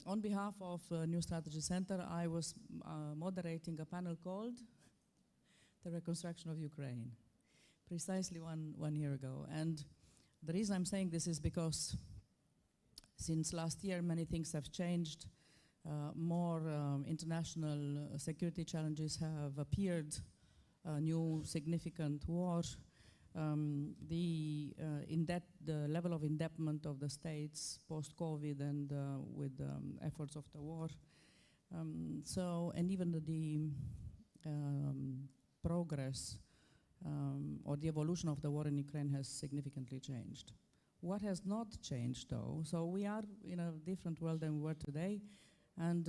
On behalf of New Strategy Center, I was moderating a panel called The Reconstruction of Ukraine, precisely one year ago. And the reason I'm saying this is because since last year, many things have changed. More international security challenges have appeared, new significant war. The level of indebtedness of the states post-COVID and with efforts of the war. And even the progress or the evolution of the war in Ukraine has significantly changed. What has not changed, though, so we are in a different world than we were today, and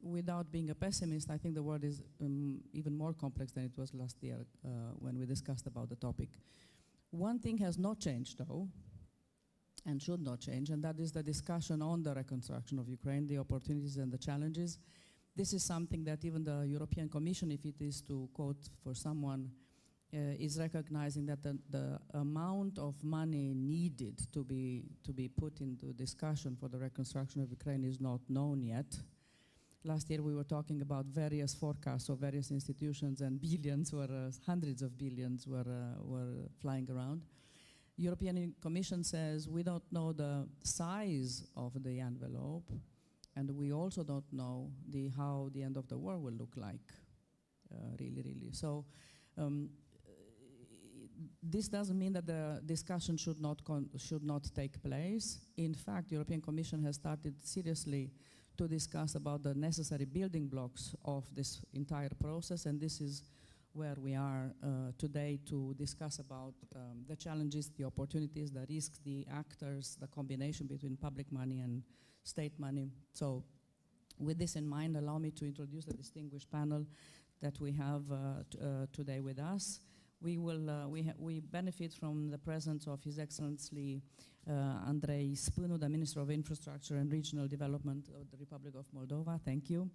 without being a pessimist, I think the world is even more complex than it was last year when we discussed about the topic. One thing has not changed, though, and should not change, and that is the discussion on the reconstruction of Ukraine, the opportunities and the challenges. This is something that even the European Commission, if it is to quote for someone, is recognizing that the amount of money needed to be put into discussion for the reconstruction of Ukraine is not known yet. Last year we were talking about various forecasts of various institutions, and billions hundreds of billions were flying around. European Commission says we don't know the size of the envelope, and we also don't know how the end of the war will look like, really. So. This doesn't mean that the discussion should not take place. In fact, the European Commission has started seriously to discuss about the necessary building blocks of this entire process, and this is where we are today to discuss about the challenges, the opportunities, the risks, the actors, the combination between public money and state money. So with this in mind, allow me to introduce the distinguished panel that we have today with us. We benefit from the presence of His Excellency Andrei Spânu, the Minister of Infrastructure and Regional Development of the Republic of Moldova. Thank you.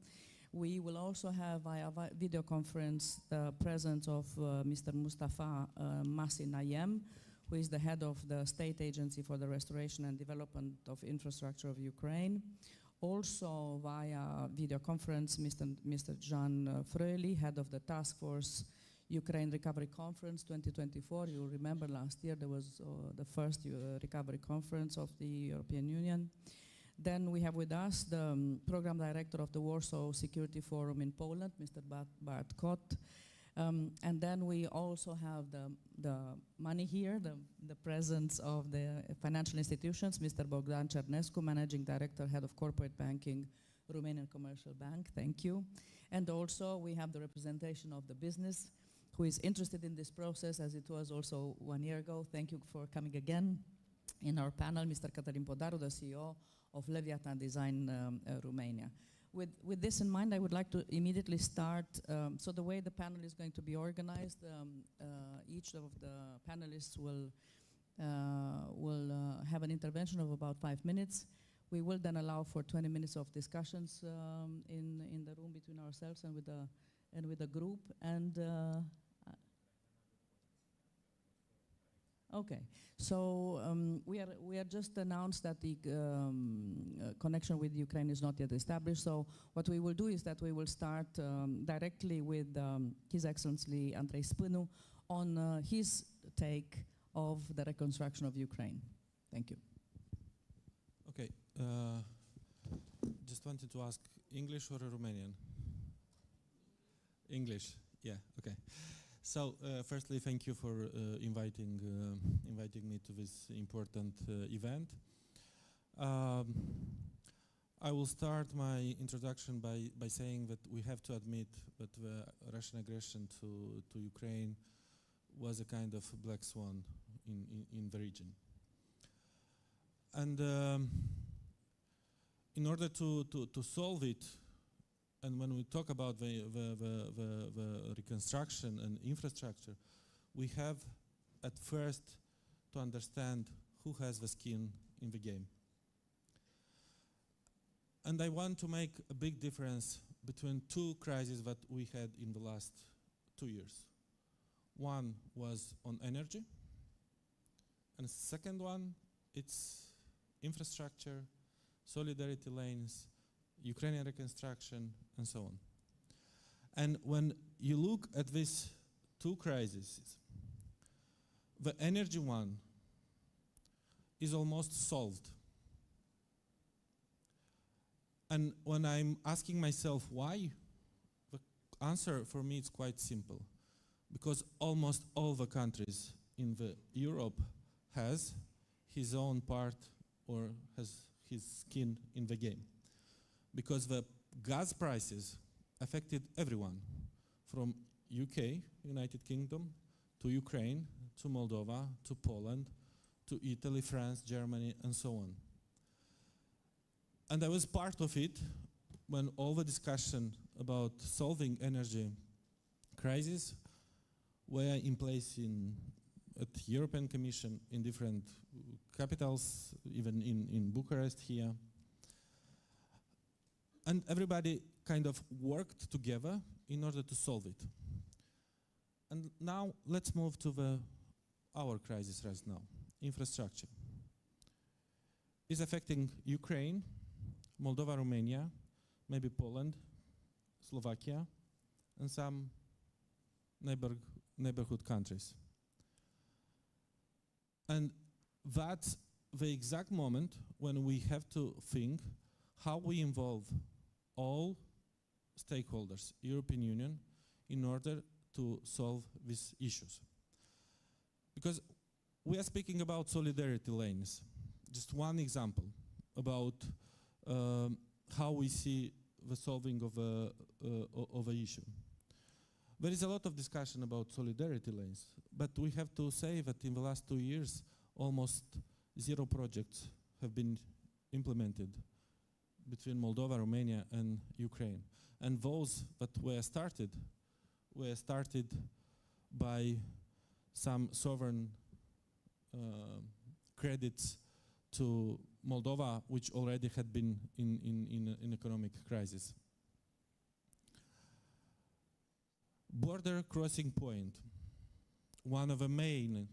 We will also have via video conference the presence of Mr. Mustafa Masi Nayem, who is the head of the State Agency for the Restoration and Development of Infrastructure of Ukraine. Also via video conference, Mr. Jan Fröli, head of the Task Force Ukraine Recovery Conference 2024. You remember last year there was the first recovery conference of the European Union. Then we have with us the program director of the Warsaw Security Forum in Poland, Mr. Bart Kot. And then we also have the money here, the presence of the financial institutions, Mr. Bogdan Cernescu, Managing Director, Head of Corporate Banking, Romanian Commercial Bank. Thank you. And also we have the representation of the business who is interested in this process, as it was also 1 year ago. Thank you for coming again. In our panel, Mr. Cătălin Podaru, the CEO of Leviathan Design Romania. With this in mind, I would like to immediately start. So the way the panel is going to be organized, each of the panelists will have an intervention of about 5 minutes. We will then allow for 20 minutes of discussions in the room between ourselves and with the group. And okay, so we are just announced that the connection with Ukraine is not yet established. So what we will do is that we will start directly with His Excellency Andrei Spânu on his take of the reconstruction of Ukraine. Thank you. Okay, just wanted to ask, English or Romanian? English, yeah, okay. So, firstly, thank you for inviting me to this important event. I will start my introduction by saying that we have to admit that the Russian aggression to Ukraine was a kind of black swan in the region. And in order to solve it, and when we talk about the reconstruction and infrastructure, we have at first to understand who has the skin in the game. And I want to make a big difference between two crises that we had in the last 2 years. One was on energy, and the second one, it's infrastructure, solidarity lanes, Ukrainian reconstruction, and so on. And when you look at these two crises, the energy one is almost solved. And when I'm asking myself why, the answer for me is quite simple. Because almost all the countries in the Europe has his own part or has his skin in the game. Because the gas prices affected everyone, from UK, United Kingdom, to Ukraine, to Moldova, to Poland, to Italy, France, Germany, and so on. And I was part of it when all the discussion about solving energy crisis were in place at the European Commission, in different capitals, even in Bucharest here. And everybody kind of worked together in order to solve it. And now let's move to our crisis right now, infrastructure. It's affecting Ukraine, Moldova, Romania, maybe Poland, Slovakia, and some neighborhood countries. And that's the exact moment when we have to think how we involve all stakeholders, European Union, in order to solve these issues. Because we are speaking about solidarity lanes. Just one example about how we see the solving of an issue. There is a lot of discussion about solidarity lanes, but we have to say that in the last 2 years, almost 0 projects have been implemented between Moldova, Romania, and Ukraine. And those that were started by some sovereign credits to Moldova, which already had been in economic crisis. Border crossing point, one of the main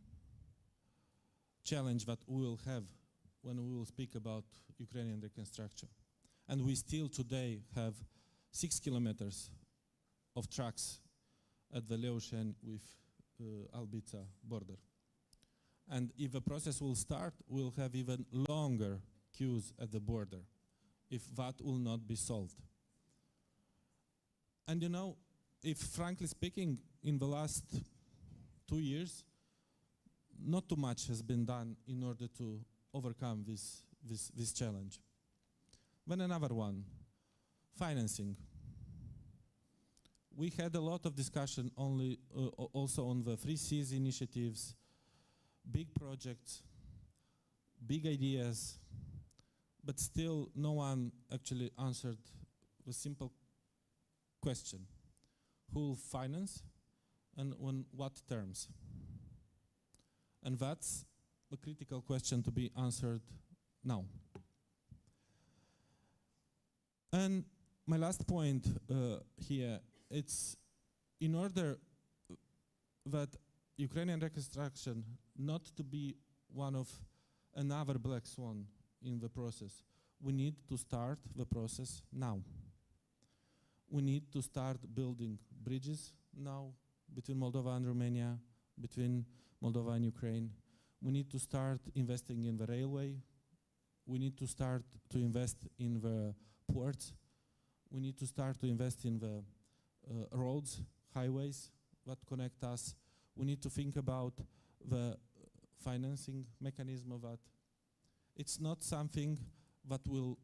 challenge that we will have when we will speak about Ukrainian reconstruction. And we still today have 6 kilometers of tracks at the Leushen with Albița border. And if the process will start, we'll have even longer queues at the border if that will not be solved. And you know, if frankly speaking, in the last 2 years, not too much has been done in order to overcome this challenge. Then another one, financing. We had a lot of discussion also on the 3Cs initiatives, big projects, big ideas, but still no one actually answered the simple question: who will finance and on what terms? And that's a critical question to be answered now. And my last point here, it's in order that Ukrainian reconstruction not to be one of another black swan in the process, we need to start the process now. We need to start building bridges now between Moldova and Romania, between Moldova and Ukraine. We need to start investing in the railway. We need to start to invest in the ports. We need to start to invest in the roads, highways that connect us. We need to think about the financing mechanism of that. It's not something that will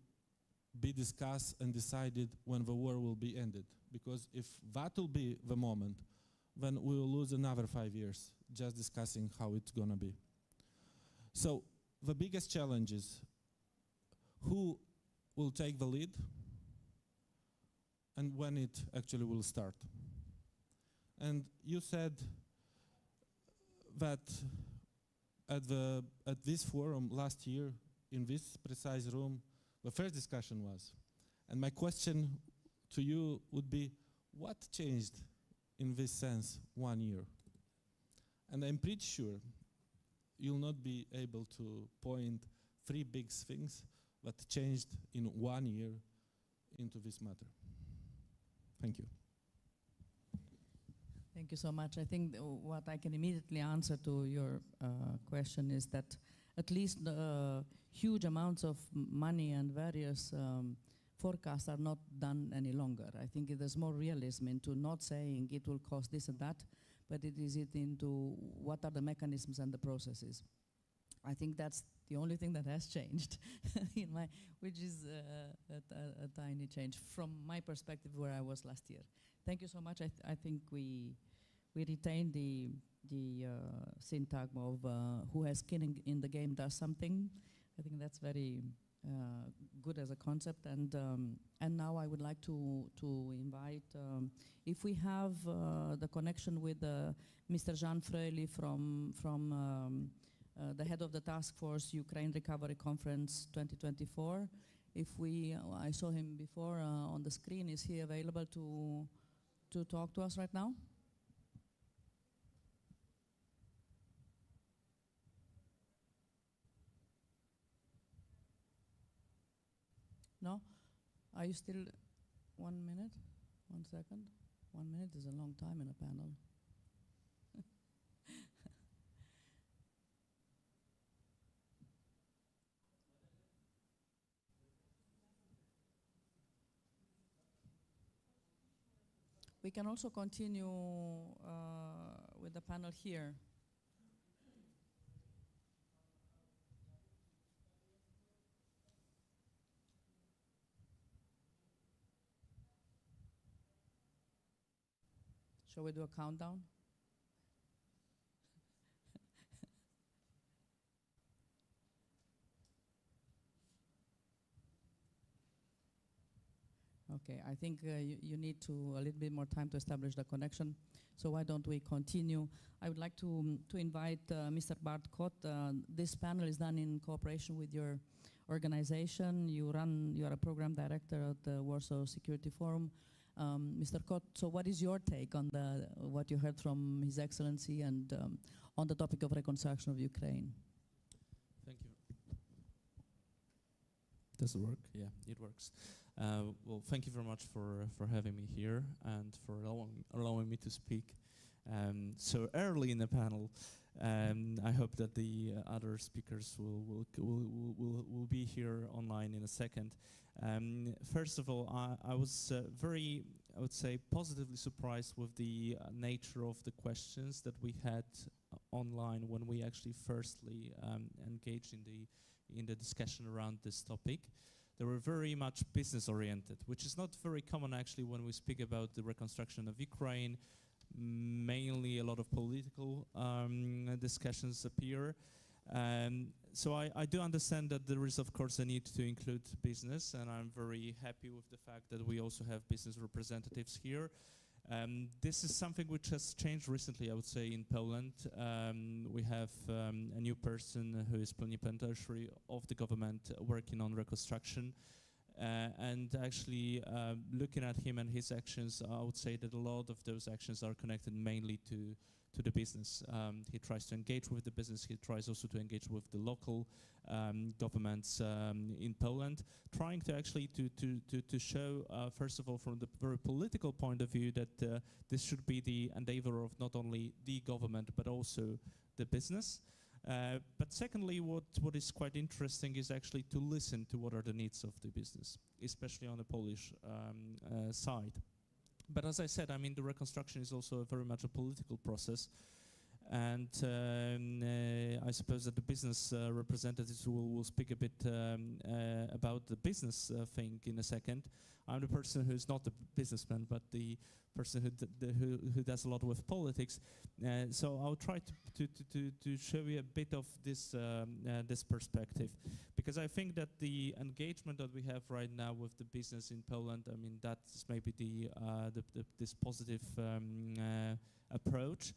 be discussed and decided when the war will be ended. Because if that will be the moment, then we will lose another 5 years just discussing how it's going to be. So the biggest challenge is who will take the lead and when it actually will start. And you said that at this forum last year, in this precise room, the first discussion was. And my question to you would be, what changed in this sense 1 year? And I'm pretty sure you'll not be able to point 3 big things that changed in 1 year into this matter. Thank you. Thank you so much. I think what I can immediately answer to your question is that at least huge amounts of money and various forecasts are not done any longer. I think there's more realism into not saying it will cost this and that, but it is into what are the mechanisms and the processes. I think that's the only thing that has changed, which is a tiny change from my perspective where I was last year. Thank you so much. I think we retain the syntagm of who has skin in the game does something. I think that's very good as a concept. And now I would like to invite, if we have the connection with Mr. Jean Freuly from the head of the task force Ukraine Recovery Conference 2024. I saw him before on the screen. Is he available to talk to us right now? No? Are you still 1 minute? 1 second? 1 minute is a long time in a panel. We can also continue with the panel here. Shall we do a countdown? Okay, I think you need a little bit more time to establish the connection. So why don't we continue? I would like to invite Mr. Bart Kot. This panel is done in cooperation with your organization. You are a program director at the Warsaw Security Forum. Mr. Kot, so what is your take on what you heard from His Excellency and on the topic of reconstruction of Ukraine? Thank you. Does it work? Yeah, it works. Well, thank you very much for having me here and for allowing me to speak so early in the panel. I hope that the other speakers will be here online in a second. First of all, I was very, I would say, positively surprised with the nature of the questions that we had online when we actually firstly engaged in the discussion around this topic. They were very much business-oriented, which is not very common actually when we speak about the reconstruction of Ukraine. Mainly a lot of political discussions appear. So I do understand that there is, of course, a need to include business, and I'm very happy with the fact that we also have business representatives here. This is something which has changed recently, I would say, in Poland. We have a new person who is plenipotentiary of the government working on reconstruction. And actually, looking at him and his actions, I would say that a lot of those actions are connected mainly to the business. He tries to engage with the business. He tries also to engage with the local governments in Poland, trying to actually to show, first of all, from the very political point of view, that this should be the endeavor of not only the government but also the business. But secondly, what is quite interesting is actually to listen to what are the needs of the business, especially on the Polish side. But as I said, I mean, the reconstruction is also very much a political process. And I suppose that the business representatives will speak a bit about the business thing in a second. I'm the person who's not a businessman, but the person who does a lot with politics. So I'll try to show you a bit of this this perspective, because I think that the engagement that we have right now with the business in Poland, I mean, that's maybe this positive approach.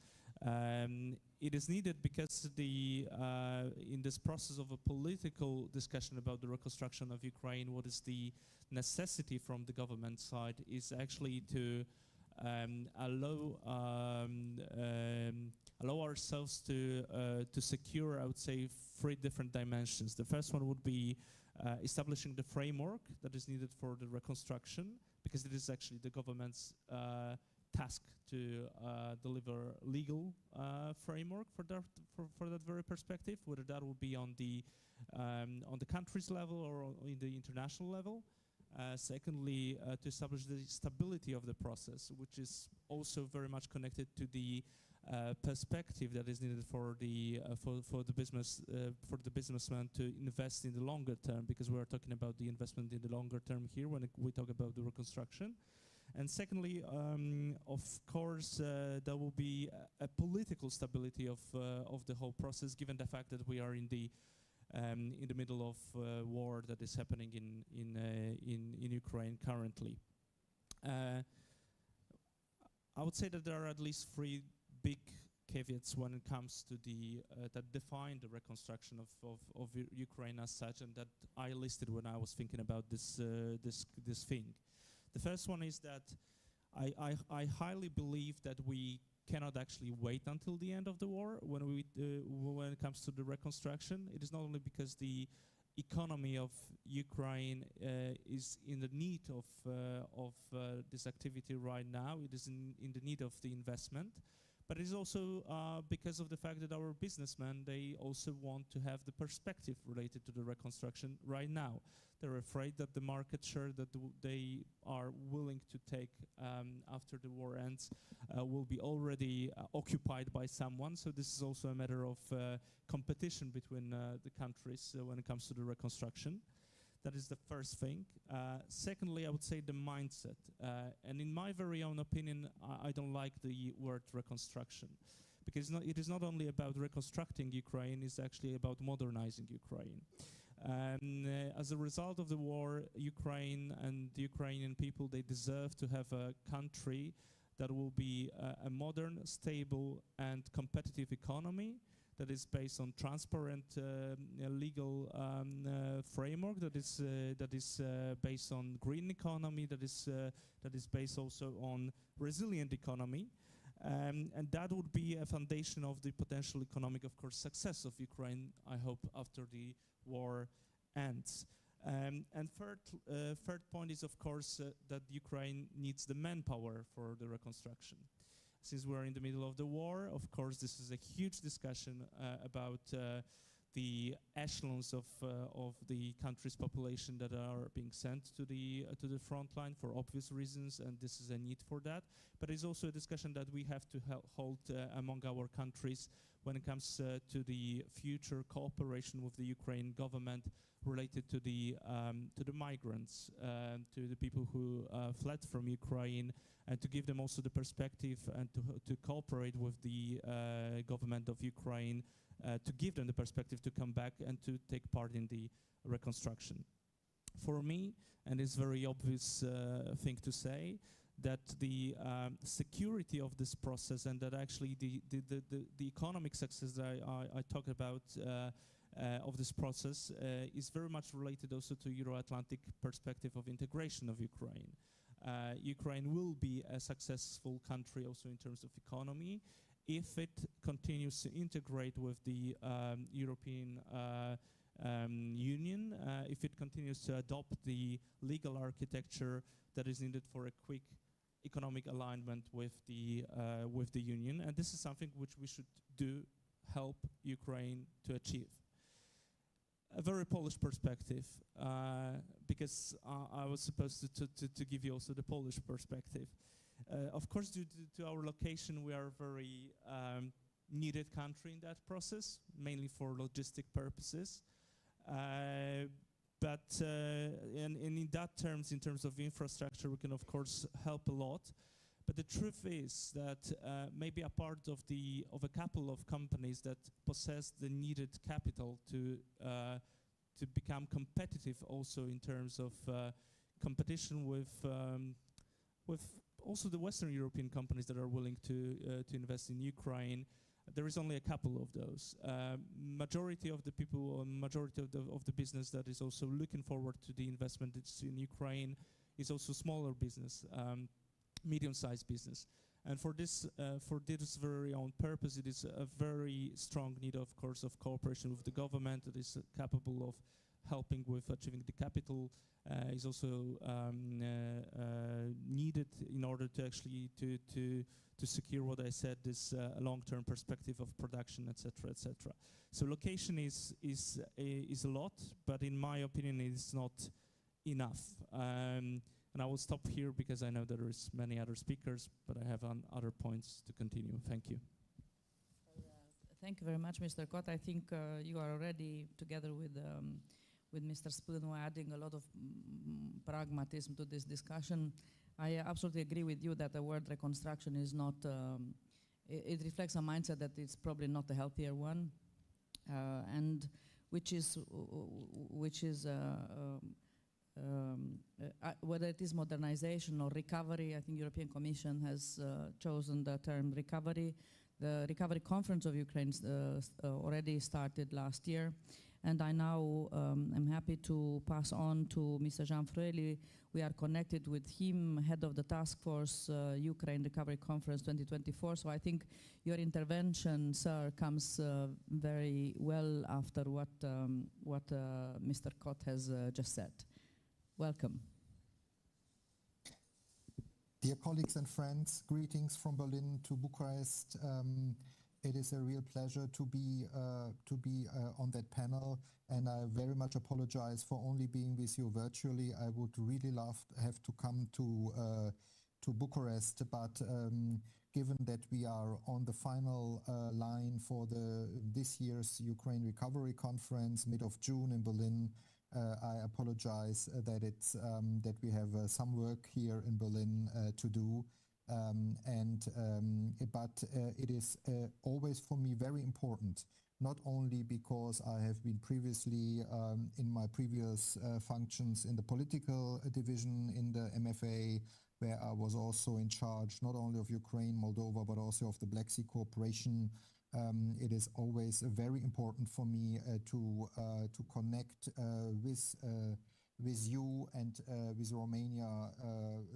It is needed because in this process of a political discussion about the reconstruction of Ukraine, what is the necessity from the government side is actually to allow allow ourselves to secure, I would say, 3 different dimensions. The first one would be establishing the framework that is needed for the reconstruction, because it is actually the government's task to deliver legal framework for that very perspective, whether that will be on the country's level or in the international level. Secondly, to establish the stability of the process, which is also very much connected to the perspective that is needed for the businessman to invest in the longer term, because we are talking about the investment in the longer term here when we talk about the reconstruction. And secondly, of course, there will be a political stability of the whole process, given the fact that we are in the middle of war that is happening in Ukraine currently. I would say that there are at least 3 big caveats when it comes to that define the reconstruction of Ukraine as such, and that I listed when I was thinking about this thing. The first one is that I highly believe that we cannot actually wait until the end of the war when it comes to the reconstruction. It is not only because the economy of Ukraine is in the need of this activity right now. It is in the need of the investment, but it is also because of the fact that our businessmen, they also want to have the perspective related to the reconstruction right now. They're afraid that the market share that they are willing to take after the war ends will be already occupied by someone. So this is also a matter of competition between the countries when it comes to the reconstruction. That is the first thing. Secondly, I would say the mindset. And in my very own opinion, I don't like the word reconstruction, because it is not only about reconstructing Ukraine, it's actually about modernizing Ukraine. As a result of the war, Ukraine and the Ukrainian people, they deserve to have a country that will be a modern, stable, and competitive economy that is based on transparent legal framework, that is based on green economy, that is based also on resilient economy. And that would be a foundation of the potential economic, of course, success of Ukraine, I hope, after the war ends. And third point is, of course, that Ukraine needs the manpower for the reconstruction. Since we're in the middle of the war, of course, this is a huge discussion about the echelons of the country's population that are being sent to the front line for obvious reasons, and this is a need for that. But it's also a discussion that we have to hold among our countries when it comes to the future cooperation with the Ukrainian government related to the migrants, to the people who fled from Ukraine, and to give them also the perspective and to cooperate with the government of Ukraine, to give them the perspective to come back and to take part in the reconstruction. For me, and it's very obvious thing to say, that the security of this process and that actually the economic success that I talk about of this process is very much related also to Euro-Atlantic perspective of integration of Ukraine. Ukraine will be a successful country also in terms of economy if it continues to integrate with the European Union, if it continues to adopt the legal architecture that is needed for a quick economic alignment with the Union. And this is something which we should help Ukraine to achieve. A very Polish perspective, because I was supposed to give you also the Polish perspective. Of course, due to our location, we are a very needed country in that process, mainly for logistic purposes. But in that terms, in terms of infrastructure, we can of course help a lot. But the truth is that maybe a part of a couple of companies that possess the needed capital to become competitive, also in terms of competition with also the Western European companies that are willing to invest in Ukraine. There is only a couple of those. Majority of the people, majority of the business that is also looking forward to the investment in Ukraine is also smaller business, medium-sized business. And for this very own purpose, it is a very strong need, of course, of cooperation with the government that is capable of helping with achieving the capital. Is also needed in order to actually to secure what I said, this long-term perspective of production, etc., etc. So location is a lot, but in my opinion, it is not enough. And I will stop here because I know there is many other speakers, but I have other points to continue. Thank you. Thank you very much, Mr. Kot. I think you are already, together with Mr. Spânu, adding a lot of pragmatism to this discussion. I absolutely agree with you that the word reconstruction is not, it reflects a mindset that it's probably not a healthier one, and which is whether it is modernization or recovery. I think European Commission has chosen the term recovery. The recovery conference of Ukraine already started last year, and I now am happy to pass on to Mr. Jean Fröhli. We are connected with him, head of the task force Ukraine Recovery Conference 2024. So I think your intervention, sir, comes very well after what Mr. Kot has just said. Welcome. Dear colleagues and friends, greetings from Berlin to Bucharest. It is a real pleasure to be on that panel, and I very much apologize for only being with you virtually. I would really love to have to come to Bucharest, but given that we are on the final line for this year's Ukraine Recovery Conference, mid of June in Berlin, I apologize that we have some work here in Berlin to do. But it is always for me very important, not only because I have been previously in my previous functions in the political division in the MFA, where I was also in charge not only of Ukraine, Moldova, but also of the Black Sea Cooperation. It is always very important for me to connect with you and with Romania,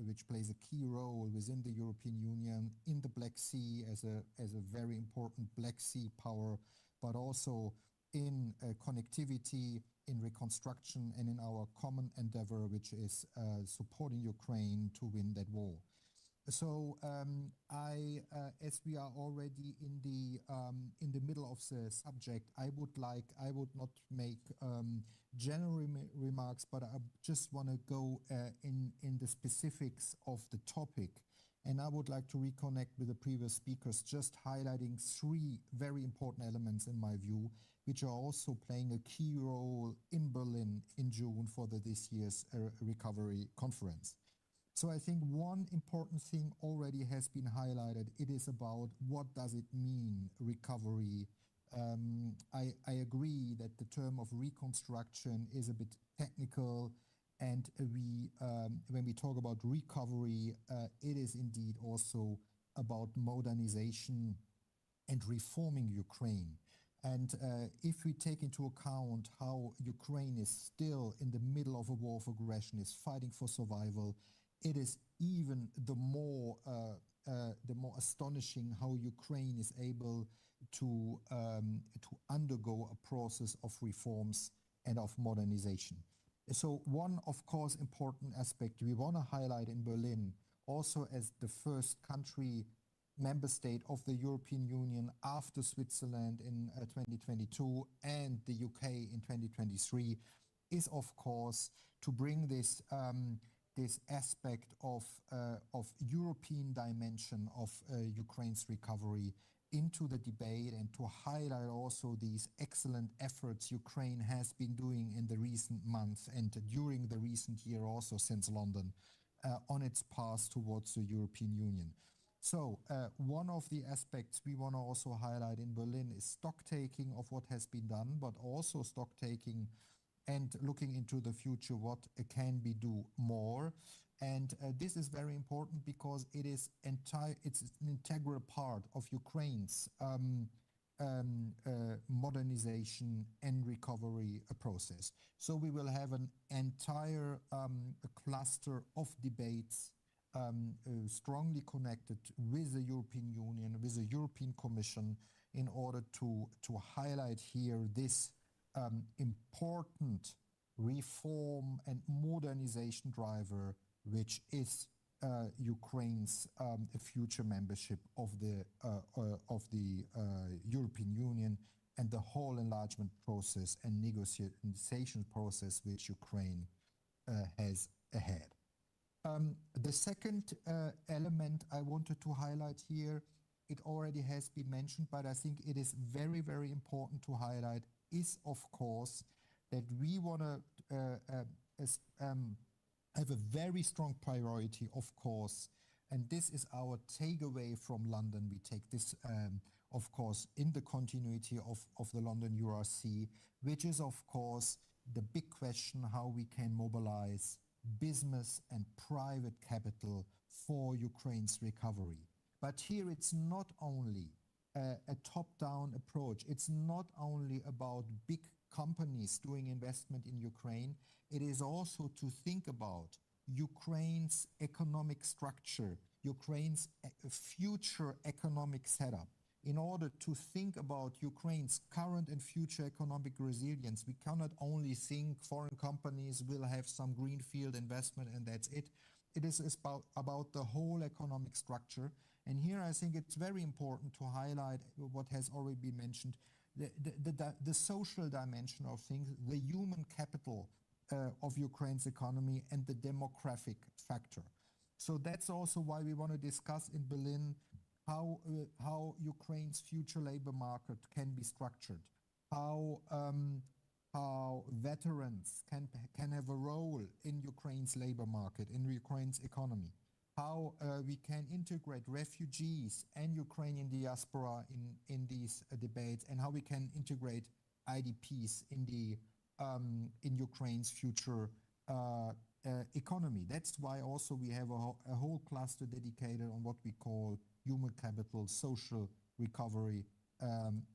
which plays a key role within the European Union in the Black Sea as a very important Black Sea power, but also in connectivity, in reconstruction, and in our common endeavor, which is supporting Ukraine to win that war. So as we are already in the middle of the subject, I would not make general remarks, but I just want to go in the specifics of the topic. And I would like to reconnect with the previous speakers, just highlighting three very important elements in my view, which are also playing a key role in Berlin in June for this year's recovery conference. So I think one important thing already has been highlighted. It is about what does it mean, recovery. I agree that the term of reconstruction is a bit technical, and when we talk about recovery, it is indeed also about modernization and reforming Ukraine. And if we take into account how Ukraine is still in the middle of a war of aggression, is fighting for survival, it is even the more astonishing how Ukraine is able to undergo a process of reforms and of modernization. So one, of course, important aspect we want to highlight in Berlin, also as the first member state of the European Union after Switzerland in 2022 and the UK in 2023, is of course to bring this aspect of European dimension of Ukraine's recovery into the debate, and to highlight also these excellent efforts Ukraine has been doing in the recent months and during the recent year also since London on its path towards the European Union. So one of the aspects we want to also highlight in Berlin is stock-taking of what has been done, but also stock-taking and looking into the future, what can be do more. And this is very important because it's an integral part of Ukraine's modernization and recovery process. So we will have an entire cluster of debates strongly connected with the European Union, with the European Commission, in order to highlight here this important reform and modernization driver, which is Ukraine's future membership of the European Union and the whole enlargement process and negotiation process which Ukraine has ahead. The second element I wanted to highlight here, it already has been mentioned, but I think it is very, very important to highlight, is of course that we want to have a very strong priority, of course, and this is our takeaway from London. We take this, of course, in the continuity of the London URC, which is, of course, the big question how we can mobilize business and private capital for Ukraine's recovery. But here it's not only a top-down approach. It's not only about big companies doing investment in Ukraine. It is also to think about Ukraine's economic structure, Ukraine's future economic setup. In order to think about Ukraine's current and future economic resilience, we cannot only think foreign companies will have some greenfield investment and that's it. It is about the whole economic structure. And here I think it's very important to highlight what has already been mentioned, the social dimension of things, the human capital of Ukraine's economy and the demographic factor. So that's also why we want to discuss in Berlin how Ukraine's future labor market can be structured, how veterans can have a role in Ukraine's labor market, in Ukraine's economy, how we can integrate refugees and Ukrainian diaspora in these debates, and how we can integrate IDPs in Ukraine's future economy. That's why also we have a whole cluster dedicated on what we call human capital, social recovery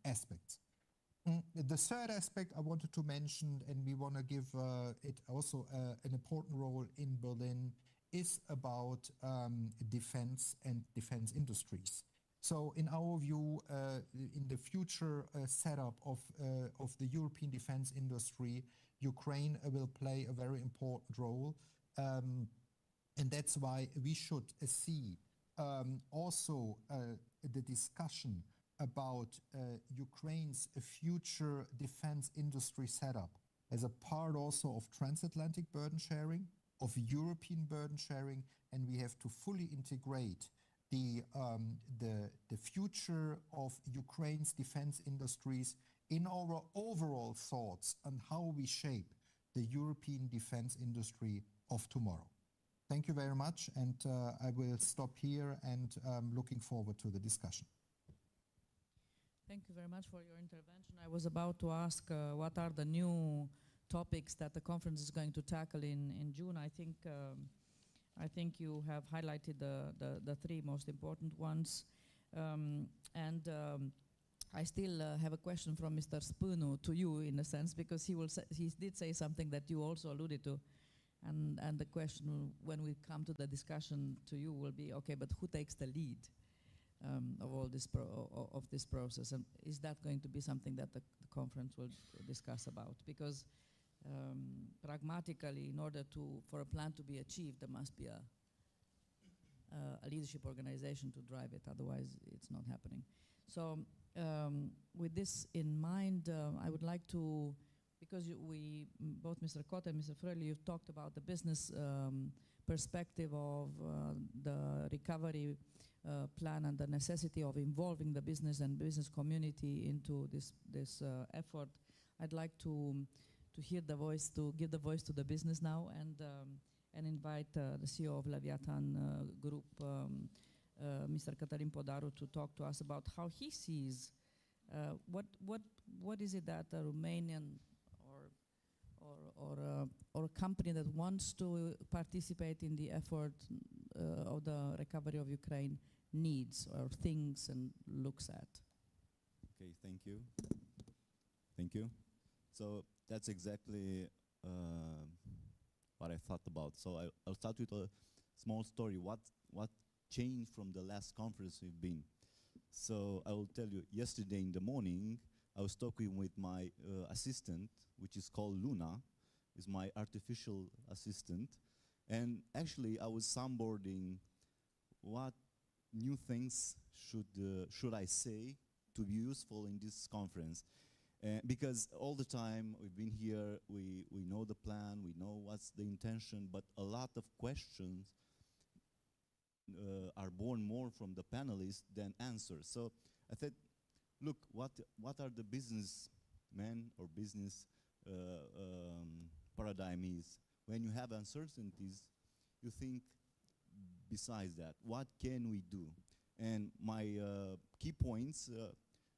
aspects. The third aspect I wanted to mention, and we want to give it also an important role in Berlin, is about defense and defense industries. So in our view, in the future setup of the European defense industry, Ukraine will play a very important role. And that's why we should see also the discussion about Ukraine's future defense industry setup as a part also of transatlantic burden sharing, of European burden sharing, and we have to fully integrate the future of Ukraine's defense industries in our overall thoughts on how we shape the European defense industry of tomorrow. Thank you very much, and I will stop here and looking forward to the discussion. Thank you very much for your intervention. I was about to ask what are the new topics that the conference is going to tackle in June. I think you have highlighted the three most important ones. I still have a question from Mr. Spunu to you, in a sense, because he did say something that you also alluded to. And the question, when we come to the discussion to you, will be, okay, but who takes the lead of all this of this process? And is that going to be something that the conference will discuss about? Because pragmatically, in order for a plan to be achieved, there must be a leadership organization to drive it. Otherwise, it's not happening. So with this in mind, I would like to, because both Mr. Kotte and Mr. Fröhlich, you've talked about the business perspective of the recovery plan and the necessity of involving the business and business community into this effort. I'd like to hear the voice, to give the voice to the business now, and invite the CEO of Leviathan Group, Mr. Cătălin Podaru, to talk to us about how he sees what is it that a Romanian or a company that wants to participate in the effort of the recovery of Ukraine needs or thinks and looks at. Okay, thank you. Thank you. So that's exactly what I thought about. So I'll start with a small story. What changed from the last conference we've been? So I will tell you. Yesterday in the morning, I was talking with my assistant, which is called Luna, is my artificial assistant, and actually I was soundboarding what new things should I say to be useful in this conference. Because all the time we've been here, we know the plan, we know what's the intention, but a lot of questions are born more from the panelists than answers. So I said, look, what are the businessmen or business paradigm is? When you have uncertainties, you think besides that, what can we do? And my key points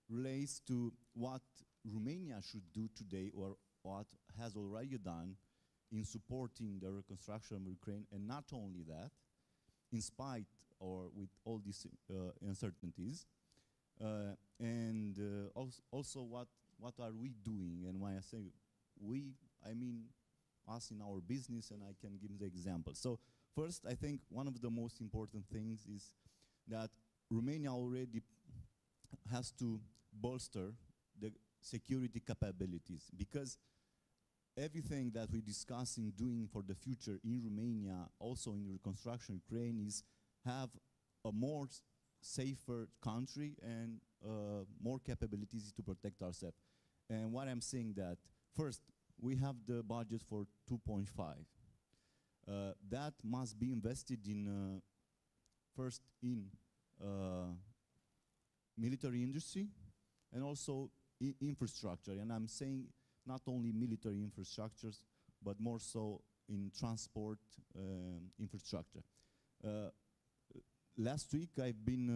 relates to what Romania should do today, or what has already done in supporting the reconstruction of Ukraine, and not only that, in spite or with all these uncertainties, and also what are we doing, and why I say we, I mean us in our business, and I can give the example. So first, I think one of the most important things is that Romania already has to bolster the security capabilities, because everything that we discuss in doing for the future in Romania, also in reconstruction Ukraine, is have a more safer country and more capabilities to protect ourselves. And what I'm saying that, first, we have the budget for 2.5. That must be invested in, first in military industry and also infrastructure. And I'm saying not only military infrastructures, but more so in transport infrastructure. Last week I've been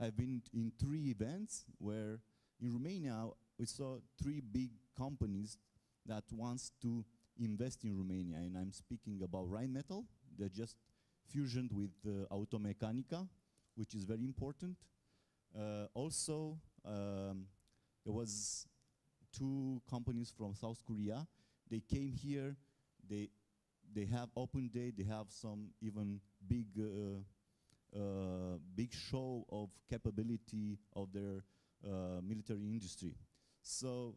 in 3 events where in Romania we saw 3 big companies that wants to invest in Romania, and I'm speaking about Rheinmetall. They just fusioned with Automecanica, which is very important. Also, there was 2 companies from South Korea. They came here. They have open day. They have some even big show of capability of their military industry. So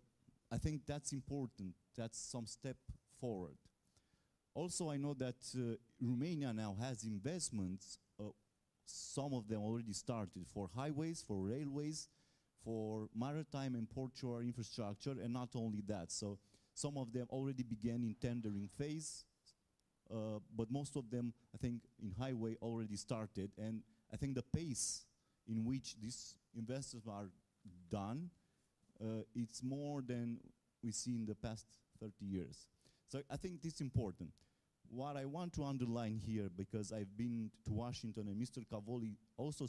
I think that's important. That's some step forward. Also, I know that Romania now has investments. Some of them already started for highways, for railways, for maritime and portuary infrastructure, and not only that. So some of them already began in tendering phase, but most of them, I think, in highway already started. And I think the pace in which these investments are done, it's more than we see in the past 30 years. So I think this is important. What I want to underline here, because I've been to Washington and Mr. Cavoli also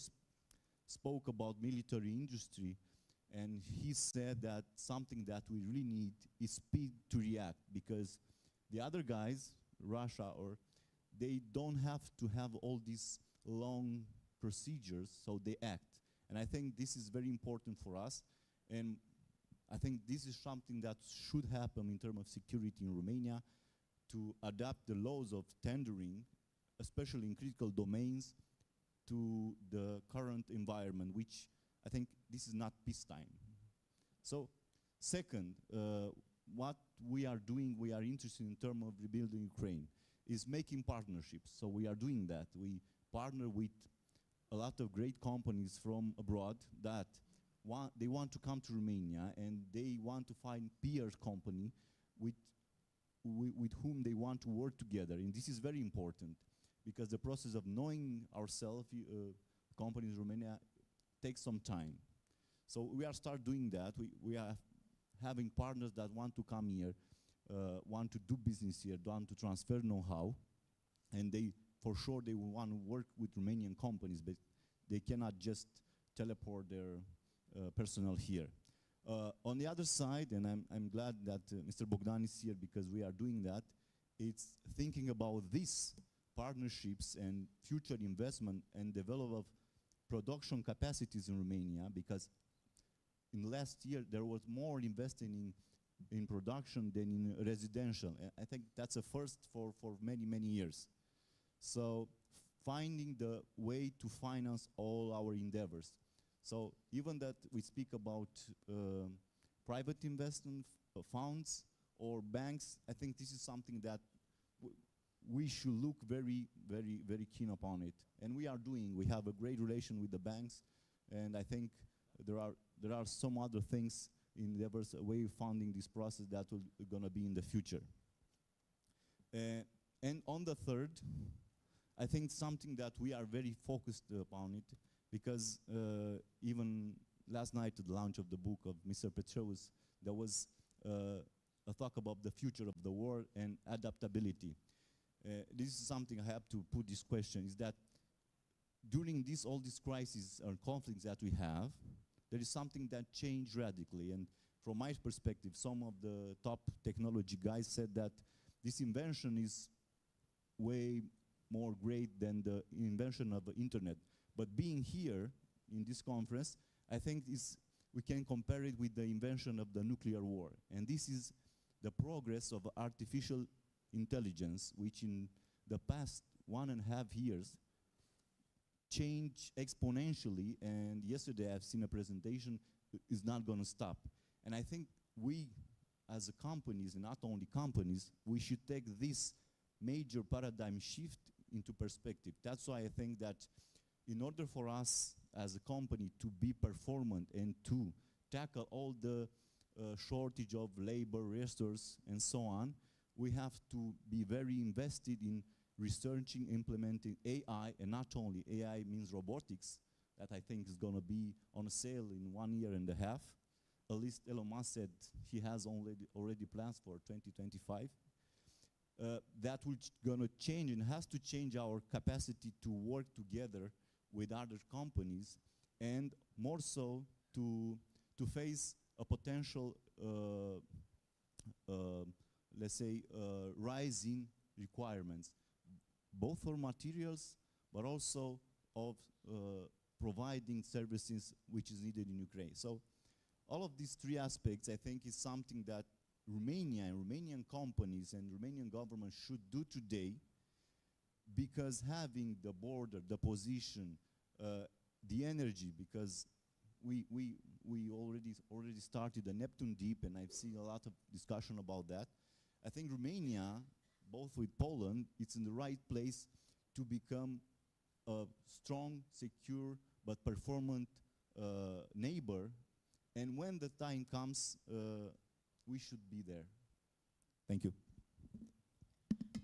spoke about military industry, and he said that something that we really need is speed to react, because the other guys, Russia, or they don't have to have all these long procedures, so they act. And I think this is very important for us, and I think this is something that should happen in terms of security in Romania, to adapt the laws of tendering, especially in critical domains, to the current environment, which I think this is not peacetime. So, second, what we are doing, we are interested in terms of rebuilding Ukraine, is making partnerships. So we are doing that. We partner with a lot of great companies from abroad that they want to come to Romania, and they want to find peer company with whom they want to work together. And this is very important, because the process of knowing ourselves, companies in Romania, takes some time. So we are start doing that. We are having partners that want to come here, want to do business here, want to transfer know-how, and they, for sure, they will want to work with Romanian companies, but they cannot just teleport their personnel here. On the other side, and I'm glad that Mr. Bogdan is here, because we are doing that, it's thinking about these partnerships and future investment and development of production capacities in Romania, because in the last year there was more investing in production than in residential. And I think that's a first for many, many years. So finding the way to finance all our endeavors. So even that we speak about private investment funds or banks, I think this is something that we should look very, very, very keen upon it. And we are doing. We have a great relation with the banks, and I think there are some other things in endeavors, a way of funding this process that will gonna be in the future. And on the third, I think something that we are very focused upon it, because even last night at the launch of the book of Mr. Petrous, there was a talk about the future of the world and adaptability. This is something I have to put this question, is that during all these crises or conflicts that we have, there is something that changed radically. And from my perspective, some of the top technology guys said that this invention is way more great than the invention of the internet. But being here in this conference, I think we can compare it with the invention of the nuclear war. And this is the progress of artificial intelligence, which in the past 1.5 years changed exponentially, and yesterday I've seen a presentation, is not going to stop. And I think we, as companies, and not only companies, we should take this major paradigm shift into perspective. That's why I think that in order for us as a company to be performant and to tackle all the shortage of labor, resources, and so on, we have to be very invested in researching, implementing AI, and not only AI means robotics, that I think is going to be on sale in 1.5 years. At least Elon Musk said he has already plans for 2025. That will gonna change and has to change our capacity to work together with other companies, and more so to face a potential, let's say, rising requirements, both for materials, but also of providing services which is needed in Ukraine. So all of these three aspects, I think, is something that Romania and Romanian companies and Romanian government should do today, because having the border, the position, the energy, because we already started the Neptune Deep, and I've seen a lot of discussion about that. I think Romania, both with Poland, it's in the right place to become a strong, secure, but performant neighbor. And when the time comes, we should be there. Thank you.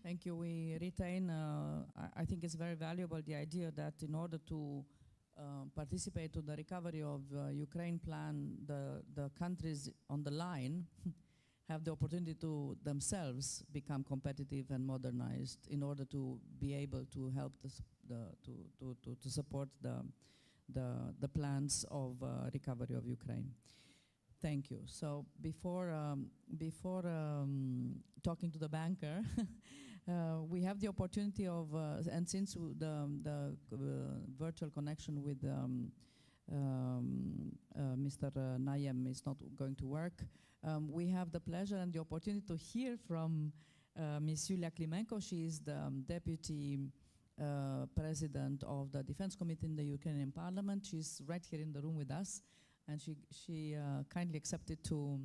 Thank you. We retain, I think it's very valuable, the idea that in order to participate to the recovery of Ukraine plan, the countries on the line have the opportunity to themselves become competitive and modernized in order to be able to help to support the plans of recovery of Ukraine. Thank you. So before talking to the banker, we have the opportunity of, and since the virtual connection with Mr. Najem is not going to work, we have the pleasure and the opportunity to hear from Ms. Yulia Klimenko. She is the Deputy President of the Defense Committee in the Ukrainian Parliament. She's right here in the room with us, and she kindly accepted to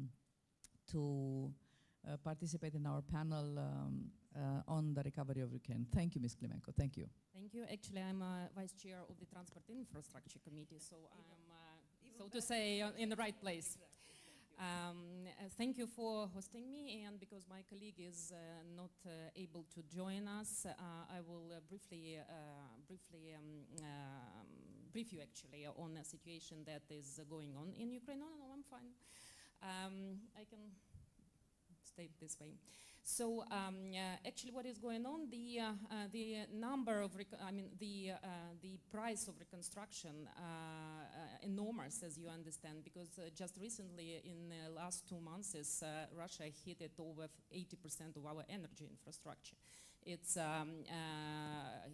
participate in our panel on the recovery of Ukraine. Thank you, Ms. Klimenko. Thank you. Thank you. Actually, I'm Vice Chair of the Transport Infrastructure Committee, so I'm, so to say, in the right place. Thank you for hosting me, and because my colleague is not able to join us, I will briefly brief you actually on a situation that is going on in Ukraine. No, I'm fine. I can stay this way. So actually, what is going on? The number of, the price of reconstruction enormous, as you understand, because just recently, in the last 2 months, Russia hit it over 80% of our energy infrastructure. its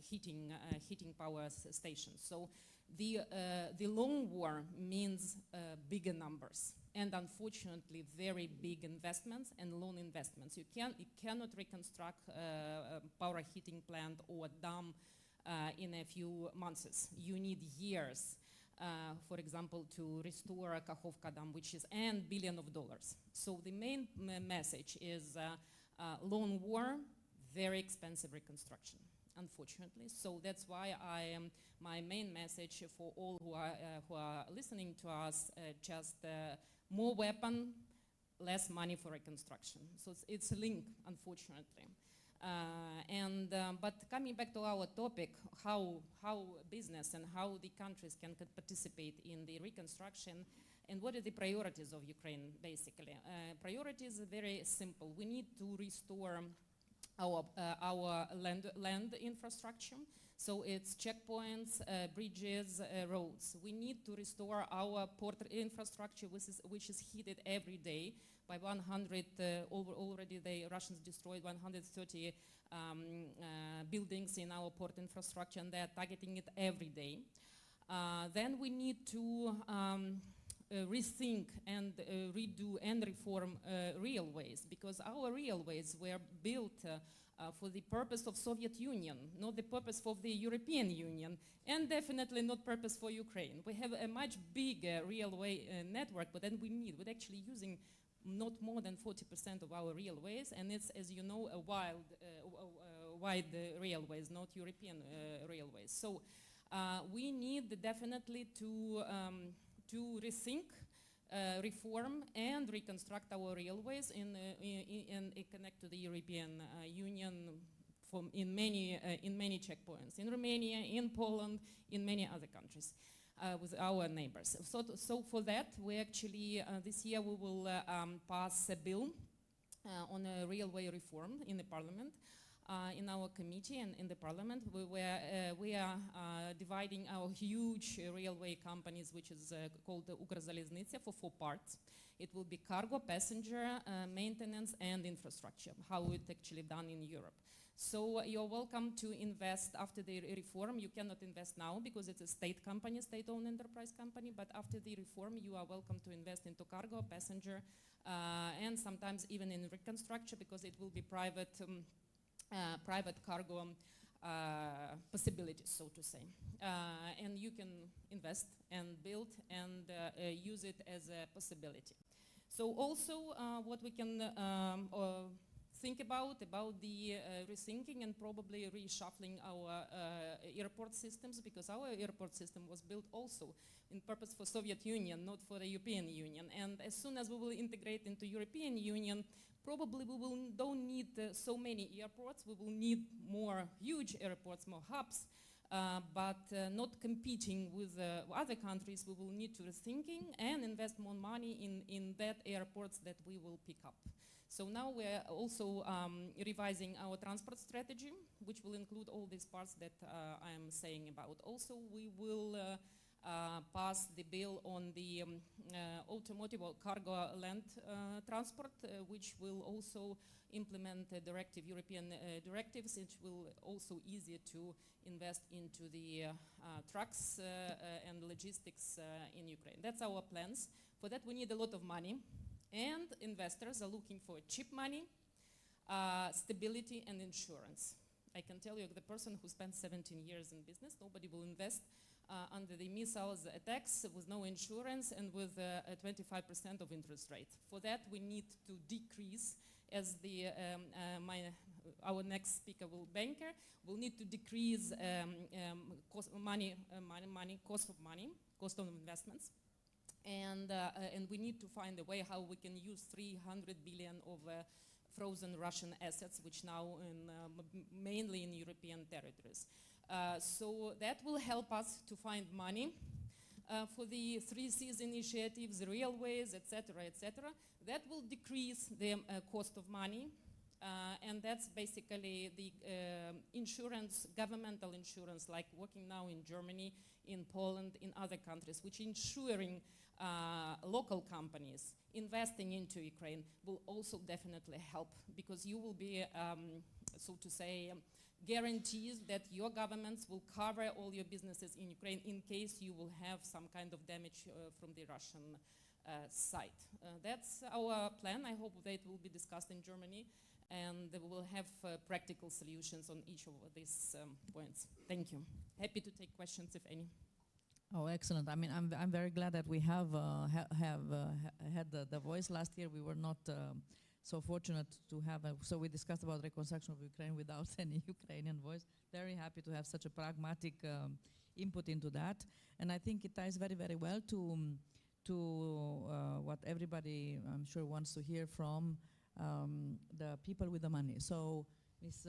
heating power stations. So the long war means bigger numbers and unfortunately very big investments and long investments. You cannot reconstruct a power heating plant or dam in a few months. You need years. For example, to restore a Kakhovka Dam, which is billions of dollars. So the main message is long war, very expensive reconstruction, unfortunately. So that's why my main message for all who are listening to us, just more weapon, less money for reconstruction. So it's a link, unfortunately. But coming back to our topic, how business and how the countries can participate in the reconstruction, and what are the priorities of Ukraine, basically. Priorities are very simple. We need to restore our land infrastructure. So it's checkpoints, bridges, roads. We need to restore our port infrastructure, which is heated every day by 100, already the Russians destroyed 130 buildings in our port infrastructure, and they're targeting it every day. Then we need to rethink and redo and reform railways, because our railways were built for the purpose of Soviet Union, not the purpose of the European Union, and definitely not purpose for Ukraine. We have a much bigger railway network, but then we're actually using not more than 40% of our railways, and it's, as you know, a wide railways, not European railways. So we need definitely to rethink, reform, and reconstruct our railways and connect to the European Union in many checkpoints, in Romania, in Poland, in many other countries. With our neighbors. So for that, we actually, this year we will pass a bill on a railway reform in the parliament, in our committee and in the parliament. We are dividing our huge railway companies, which is called Ukrzaliznytsia, for 4 parts. It will be cargo, passenger, maintenance, and infrastructure, how it's actually done in Europe. So you're welcome to invest after the reform. You cannot invest now because it's a state company, state-owned enterprise company, but after the reform, you are welcome to invest into cargo, passenger, and sometimes even in reconstruction, because it will be private cargo possibilities, so to say. And you can invest and build and use it as a possibility. So also what we can think about the rethinking and probably reshuffling our airport systems, because our airport system was built also in purpose for Soviet Union, not for the European Union. And as soon as we will integrate into European Union, probably we don't need so many airports. We will need more huge airports, more hubs, but not competing with other countries. We will need to rethinking and invest more money in that airports that we will pick up. So now we're also revising our transport strategy, which will include all these parts that I am saying about. Also, we will pass the bill on the automotive or cargo land transport, which will also implement European directives, which will also easier to invest into the trucks and logistics in Ukraine. That's our plans. For that, we need a lot of money. And investors are looking for cheap money, stability, and insurance. I can tell you, the person who spent 17 years in business, nobody will invest under the missiles attacks with no insurance and with a 25% of interest rate. For that, we need to decrease, as our next speaker banker will need to decrease cost of investments. And we need to find a way how we can use 300 billion of frozen Russian assets, which now mainly in European territories. So that will help us to find money for the 3 Cs initiatives, railways, etc., etc. That will decrease the cost of money. And that's basically the insurance, governmental insurance, like working now in Germany, in Poland, in other countries, which ensuring local companies investing into Ukraine will also definitely help, because you will be so to say, guarantees that your governments will cover all your businesses in Ukraine in case you will have some kind of damage from the Russian side. That's our plan. I hope that will be discussed in Germany, and we will have practical solutions on each of these points. Thank you. Happy to take questions, if any. Oh, excellent. I mean, I'm very glad that we have had the voice. Last year we were not so fortunate to have so we discussed about reconstruction of Ukraine without any Ukrainian voice. Very happy to have such a pragmatic input into that. And I think it ties very, very well to what everybody, I'm sure, wants to hear from the people with the money. So Ms.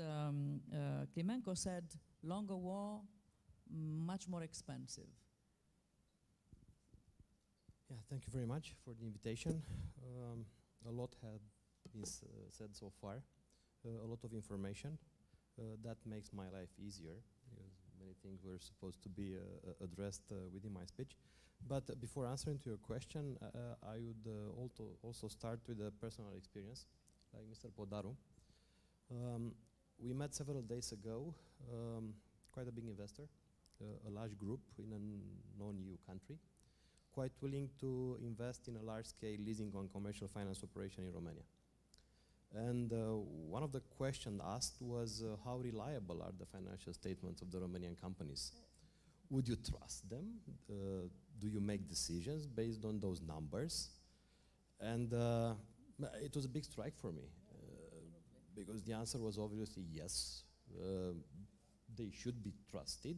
Klimenko said, longer war, much more expensive. Yeah, thank you very much for the invitation. A lot has been said so far, a lot of information. That makes my life easier, because many things were supposed to be addressed within my speech. But before answering to your question, I would also start with a personal experience, like Mr. Podaru. We met several days ago, quite a big investor, a large group in a non-EU country, quite willing to invest in a large-scale leasing on commercial finance operation in Romania. And one of the questions asked was, how reliable are the financial statements of the Romanian companies? Would you trust them? Do you make decisions based on those numbers? And it was a big strike for me, because the answer was obviously yes. They should be trusted.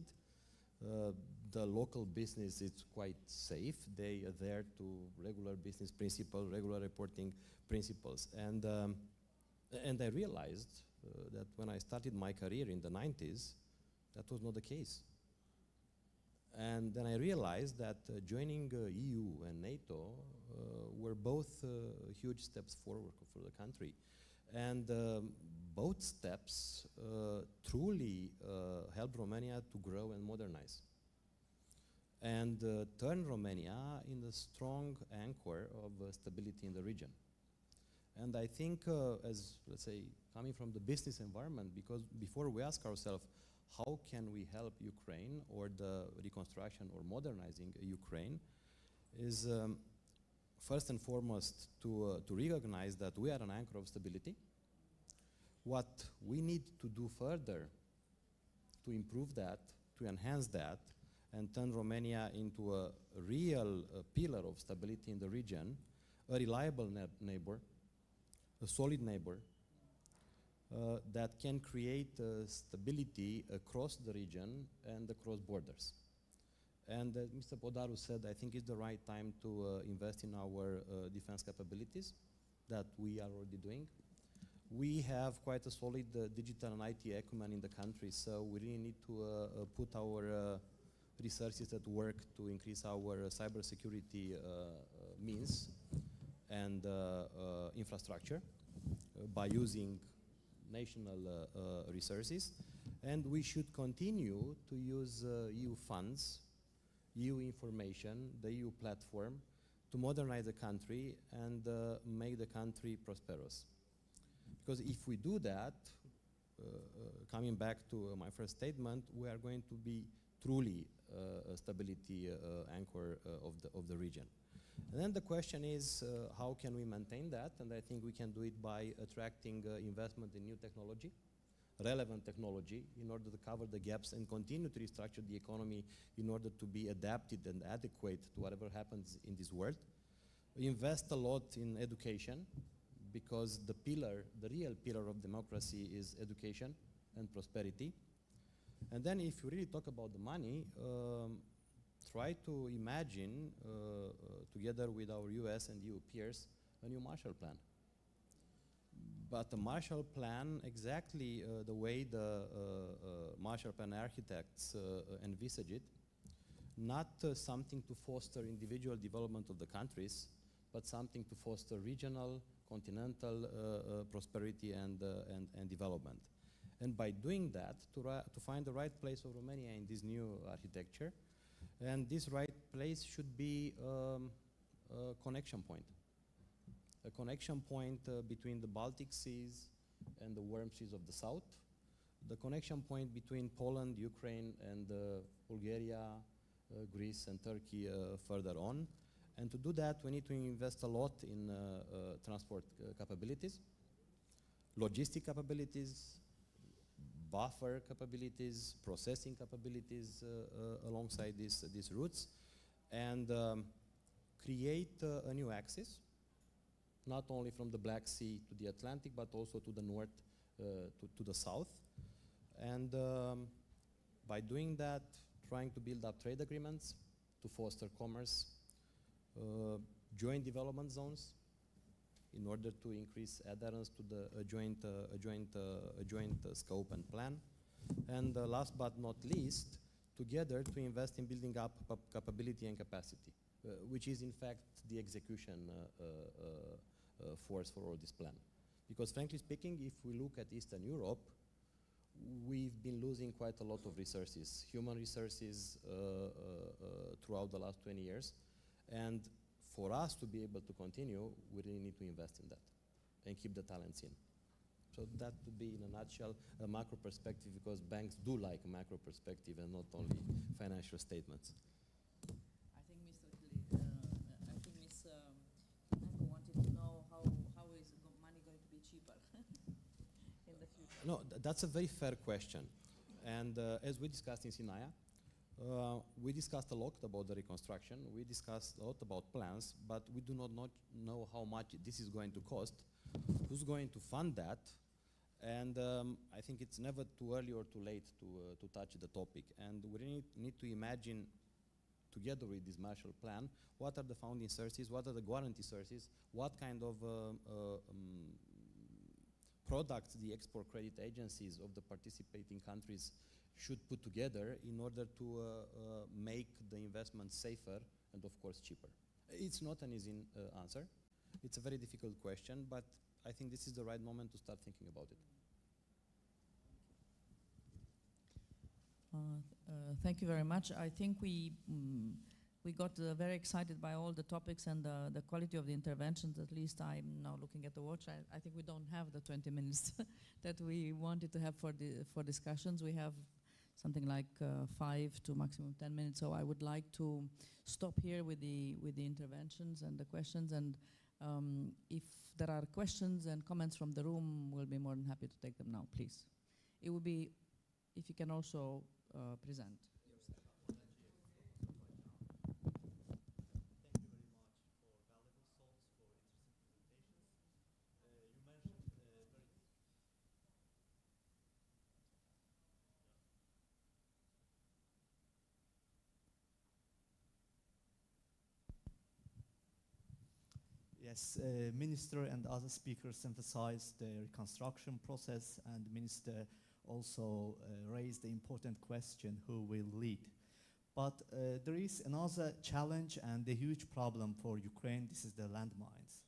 The local business is quite safe. They adhere to regular business principles, regular reporting principles. And I realized that when I started my career in the 90s, that was not the case. And then I realized that joining EU and NATO were both huge steps forward for the country. And both steps truly helped Romania to grow and modernize, and turn Romania in a strong anchor of stability in the region. And I think, as, let's say, coming from the business environment, because before we ask ourselves, how can we help Ukraine or the reconstruction or modernizing Ukraine, is first and foremost to recognize that we are an anchor of stability. What we need to do further to improve that, to enhance that, and turn Romania into a real pillar of stability in the region, a reliable neighbor, a solid neighbor, that can create stability across the region and across borders. And as Mr. Podaru said, I think it's the right time to invest in our defense capabilities that we are already doing. We have quite a solid digital and IT acumen in the country, so we really need to put our resources at work to increase our cybersecurity means and infrastructure by using national resources. And we should continue to use EU funds, EU information, the EU platform, to modernize the country and make the country prosperous. Because if we do that, coming back to my first statement, we are going to be truly a stability anchor of the region. And then the question is, how can we maintain that? And I think we can do it by attracting investment in new technology, relevant technology, in order to cover the gaps and continue to restructure the economy in order to be adapted and adequate to whatever happens in this world. We invest a lot in education, because the real pillar of democracy is education and prosperity. And then if you really talk about the money, try to imagine, together with our US and EU peers, a new Marshall Plan. But the Marshall Plan, exactly the way the Marshall Plan architects envisage it, not something to foster individual development of the countries, but something to foster regional, continental prosperity and development. And by doing that, to find the right place of Romania in this new architecture, and this right place should be a connection point. A connection point between the Baltic Seas and the warm seas of the south, the connection point between Poland, Ukraine, and Bulgaria, Greece, and Turkey further on. And to do that, we need to invest a lot in transport capabilities, logistic capabilities, buffer capabilities, processing capabilities alongside these routes, and create a new axis, not only from the Black Sea to the Atlantic, but also to the north, to the south. And by doing that, trying to build up trade agreements to foster commerce, joint development zones in order to increase adherence to the joint scope and plan. And last but not least, together to invest in building up capability and capacity, which is in fact the execution force for all this plan. Because frankly speaking, if we look at Eastern Europe, we've been losing quite a lot of resources, human resources throughout the last 20 years. And for us to be able to continue, we really need to invest in that and keep the talents in. So that would be, in a nutshell, a macro perspective, because banks do like a macro perspective and not only financial statements. I think Ms. Nanko wanted to know how is money going to be cheaper in the future? No, that's a very fair question. And as we discussed in Sinaia, we discussed a lot about the reconstruction, we discussed a lot about plans, but we do not know how much this is going to cost, who's going to fund that, and I think it's never too early or too late to touch the topic. And we really need to imagine, together with this Marshall Plan, what are the funding sources, what are the guarantee sources, what kind of products the export credit agencies of the participating countries should put together in order to make the investment safer and, of course, cheaper. It's not an easy answer. It's a very difficult question, but I think this is the right moment to start thinking about it. Thank you very much. I think we got very excited by all the topics and the quality of the interventions. At least I'm now looking at the watch. I think we don't have the 20 minutes that we wanted to have for discussions. We have something like 5 to maximum 10 minutes. So I would like to stop here with the interventions and the questions. And if there are questions and comments from the room, we'll be more than happy to take them now, please. It would be, if you can also present yourself. Yes, Minister and other speakers emphasized the reconstruction process, and the Minister also raised the important question, who will lead? But there is another challenge and a huge problem for Ukraine. This is the landmines.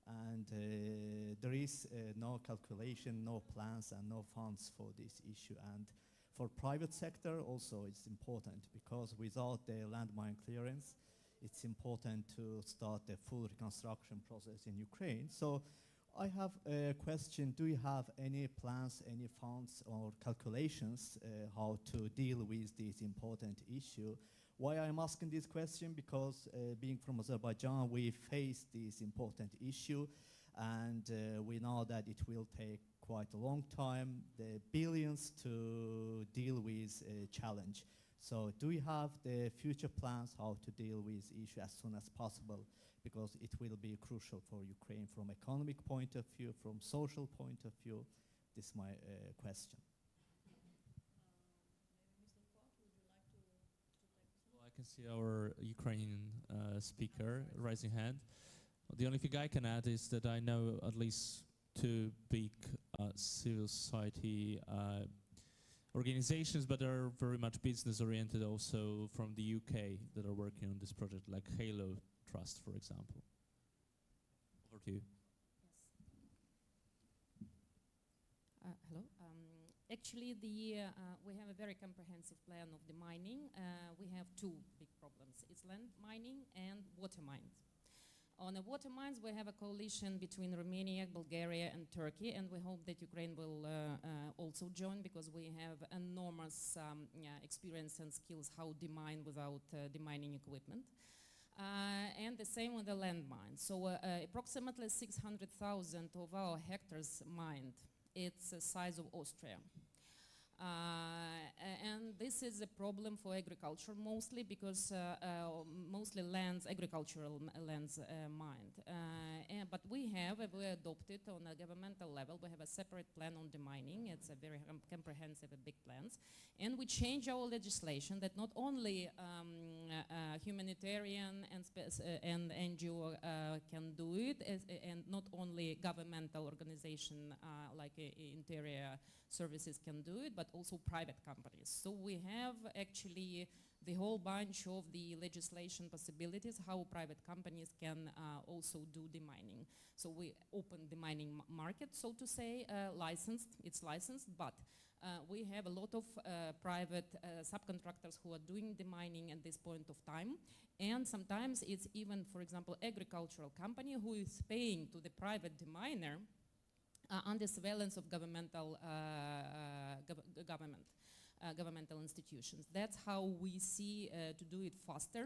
And there is no calculation, no plans, and no funds for this issue. And for private sector also it's important, because without the landmine clearance, it's important to start the full reconstruction process in Ukraine. So I have a question. Do you have any plans, any funds or calculations how to deal with this important issue? Why I'm asking this question? Because being from Azerbaijan, we face this important issue, and we know that it will take quite a long time, the billions to deal with a challenge. So do you have the future plans how to deal with the issue as soon as possible? Because it will be crucial for Ukraine from economic point of view, from social point of view. This is my question. Well, I can see our Ukrainian speaker raising hand. The only thing I can add is that I know at least 2 big civil society organizations, but are very much business oriented also from the UK that are working on this project, like Halo Trust, for example. Over to you. Yes. Hello. Actually, we have a very comprehensive plan of the mining. We have 2 big problems. It's land mining and water mines. On the water mines, we have a coalition between Romania, Bulgaria, and Turkey, and we hope that Ukraine will also join, because we have enormous experience and skills how to demine without demining equipment. And the same with the land mines. So approximately 600,000 of our hectares mined. It's the size of Austria. And this is a problem for agriculture mostly, because mostly agricultural lands mined. But we adopted on a governmental level, we have a separate plan on demining. It's a very comprehensive, big plans. And we change our legislation that not only humanitarian and NGO can do it, and not only governmental organization like interior services can do it, but also private companies. So we have actually the whole bunch of the legislation possibilities how private companies can also do demining. So we open the mining market, so to say, it's licensed, but we have a lot of private subcontractors who are doing the mining at this point of time. And sometimes it's even, for example, agricultural company who is paying to the private deminer under surveillance of governmental institutions. That's how we see to do it faster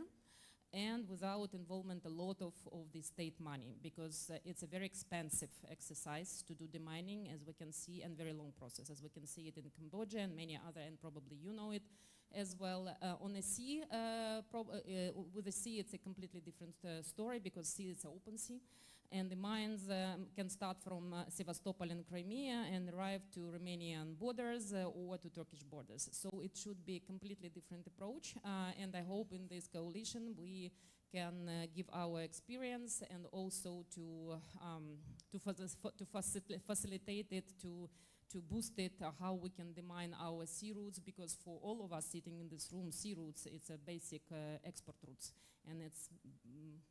and without involvement a lot of the state money, because it's a very expensive exercise to do the mining, as we can see, and very long process, as we can see it in Cambodia and many other, and probably you know it as well. On the sea, with the sea it's a completely different story, because sea is an open sea. And the mines can start from Sevastopol in Crimea and arrive to Romanian borders or to Turkish borders. So it should be a completely different approach. And I hope in this coalition we can give our experience, and also to facilitate it, to boost it, how we can demine our sea routes, because for all of us sitting in this room, sea routes, it's a basic export routes. And it's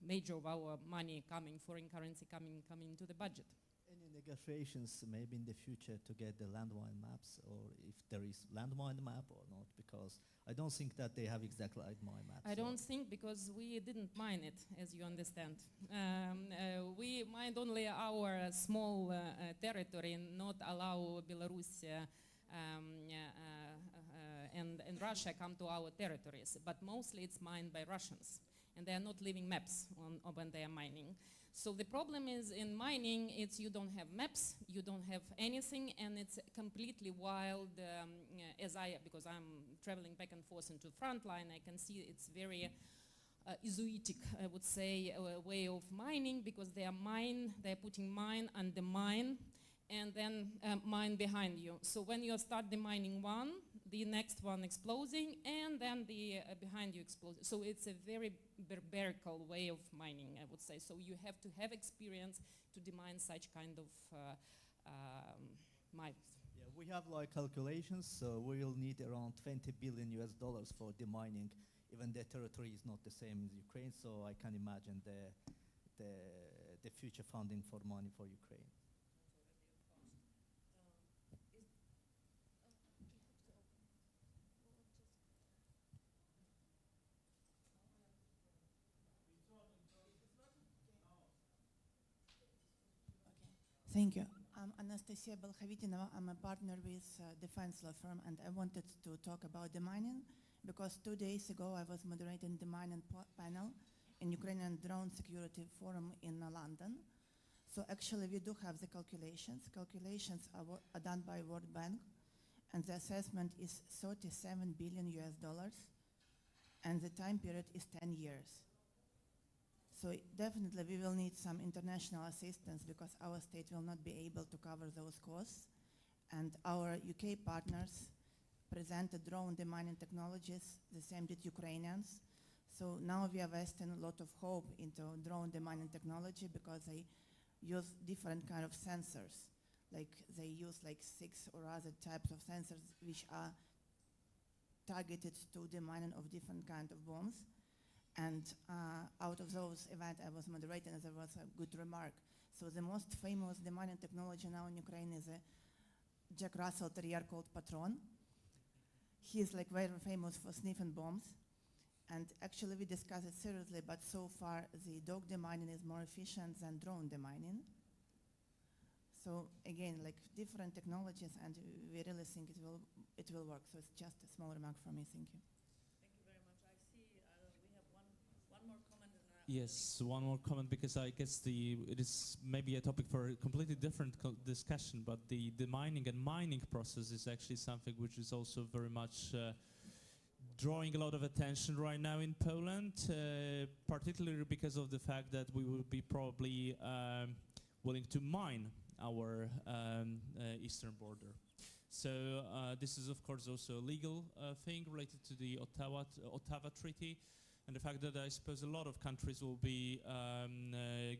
major of our money coming, foreign currency coming to the budget. Any negotiations maybe in the future to get the landmine maps, or if there is landmine map or not? Because I don't think that they have exact landmine maps. I don't think, because we didn't mine it, as you understand. We mined only our small territory, and not allow Belarus and Russia come to our territories. But mostly it's mined by Russians, and they are not leaving maps on when they are mining. So the problem is in mining, it's you don't have maps, you don't have anything, and it's completely wild. Because I'm traveling back and forth into frontline, I can see it's very Izuitic, I would say, way of mining, because they're putting mine under mine, and then mine behind you. So when you start the mining one, the next one exploding, and then the behind you explodes. So it's a very barbarical way of mining, I would say. So you have to have experience to demine such kind of mines. Yeah, we have like calculations, so we will need around 20 billion US dollars for demining. Even the territory is not the same as Ukraine, so I can imagine the future funding for money for Ukraine. Thank you. I'm Anastasia Belkhavitinova. I'm a partner with defense law firm, and I wanted to talk about demining, because 2 days ago I was moderating the mining panel in Ukrainian Drone Security Forum in London. So actually we do have the calculations. Calculations are done by World Bank, and the assessment is 37 billion US dollars, and the time period is 10 years. So definitely we will need some international assistance, because our state will not be able to cover those costs. And our UK partners presented drone demining technologies, the same did Ukrainians. So now we are investing a lot of hope into drone demining technology, because they use different kind of sensors. Like they use like 6 or other types of sensors which are targeted to demining of different kind of bombs. And out of those events I was moderating, there was a good remark. So the most famous demining technology now in Ukraine is a Jack Russell Terrier called Patron. He is like very famous for sniffing bombs. And actually we discussed it seriously, but so far the dog demining is more efficient than drone demining. So again, like different technologies, and we really think it will work. So it's just a small remark from me. Thank you. Thank you very much. I see we have one more comment. Yes, one more comment, because I guess it is maybe a topic for a completely different discussion, but the mining and mining process is actually something which is also very much drawing a lot of attention right now in Poland, particularly because of the fact that we will be probably willing to mine our eastern border. So this is of course also a legal thing related to the Ottawa Treaty, and the fact that I suppose a lot of countries will be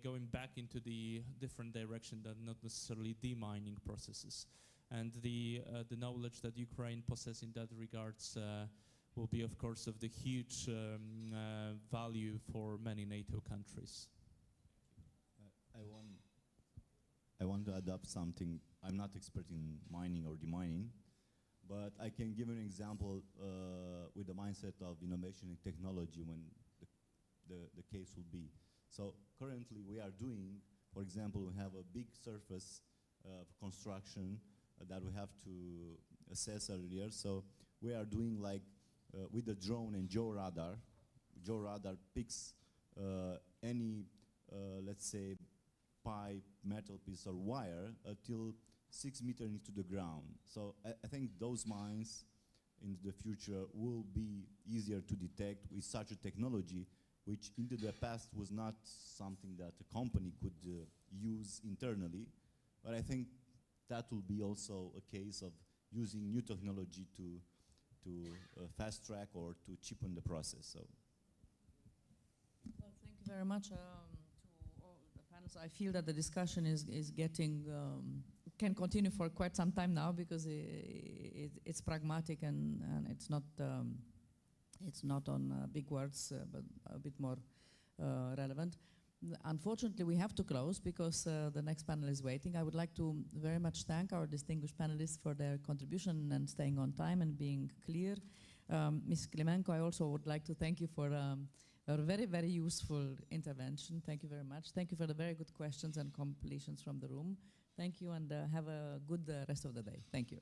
going back into the different direction than not necessarily demining processes. And the knowledge that Ukraine possesses in that regards will be of course of the huge value for many NATO countries. I want to adopt something. I'm not expert in mining or demining, but I can give an example with the mindset of innovation and technology when the case will be. So currently we are doing, for example, we have a big surface construction that we have to assess earlier. So we are doing like with the drone and georadar. Georadar picks any, let's say, pipe, metal piece or wire until 6 meters into the ground. So I think those mines in the future will be easier to detect with such a technology, which into the past was not something that a company could use internally. But I think that will be also a case of using new technology to fast track or to cheapen the process. So. Well, thank you very much. I feel that the discussion is getting, can continue for quite some time now, because it's pragmatic and it's not on big words, but a bit more relevant. Unfortunately, we have to close because the next panel is waiting. I would like to very much thank our distinguished panelists for their contribution and staying on time and being clear. Ms. Klimenko, I also would like to thank you for a very, very useful intervention. Thank you very much. Thank you for the very good questions and completions from the room. Thank you, and have a good rest of the day. Thank you.